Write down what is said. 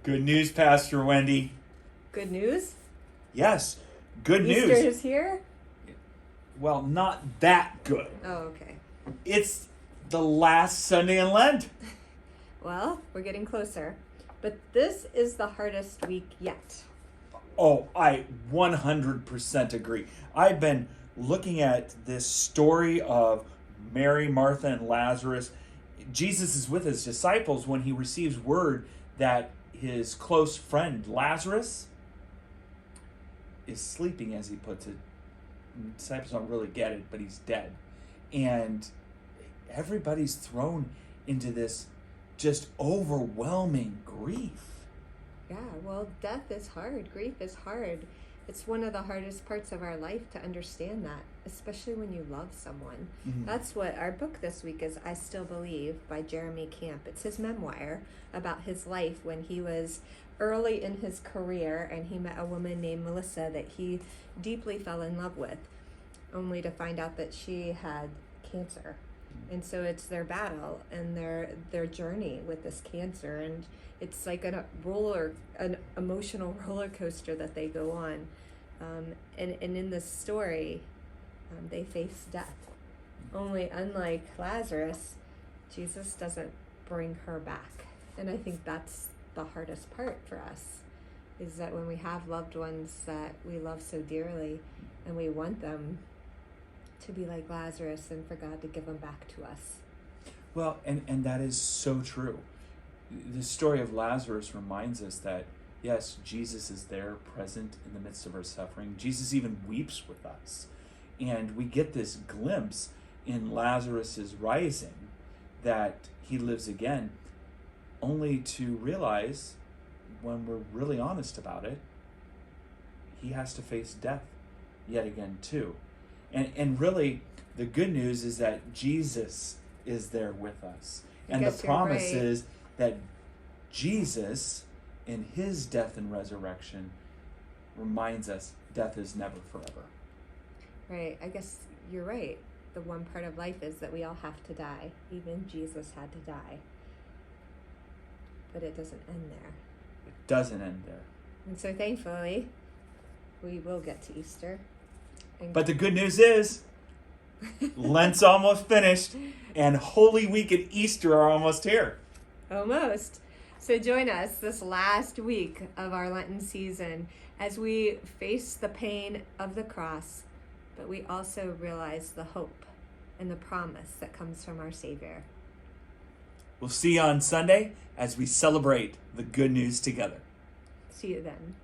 Good news, Pastor Wendy. Good news? Yes, good Easter news. is here? Well, not that good. Oh, okay. It's the last Sunday in Lent. Well, we're getting closer. But this is the hardest week yet. Oh, I 100% agree. I've been looking at this story of Mary, Martha, and Lazarus. Jesus is with his disciples when he receives word that his close friend Lazarus is sleeping, as he puts it. The disciples don't really get it, but he's dead. And everybody's thrown into this just overwhelming grief. Yeah, well, death is hard. Grief is hard. It's one of the hardest parts of our life to understand that, especially when you love someone. Mhm. That's what our book this week is, I Still Believe, by Jeremy Camp. It's his memoir about his life when he was early in his career and he met a woman named Melissa that he deeply fell in love with, only to find out that she had cancer. And so it's their battle and their journey with this cancer, and it's like an emotional roller coaster that they go on. And in this story, they face death. Only unlike Lazarus, Jesus doesn't bring her back. And I think that's the hardest part for us, is that when we have loved ones that we love so dearly and we want them to be like Lazarus and for God to give them back to us. Well, and that is so true. The story of Lazarus reminds us that, yes, Jesus is there, present in the midst of our suffering. Jesus even weeps with us. And we get this glimpse in Lazarus's rising that he lives again, only to realize, when we're really honest about it, he has to face death yet again too. And really, the good news is that Jesus is there with us. And the promise is that Jesus, in his death and resurrection, reminds us death is never forever. Right. I guess you're right. The one part of life is that we all have to die. Even Jesus had to die. But it doesn't end there. It doesn't end there. And so thankfully, we will get to Easter. But the good news is, Lent's almost finished, and Holy Week and Easter are almost here. Almost. So join us this last week of our Lenten season as we face the pain of the cross, but we also realize the hope and the promise that comes from our Savior. We'll see you on Sunday as we celebrate the good news together. See you then.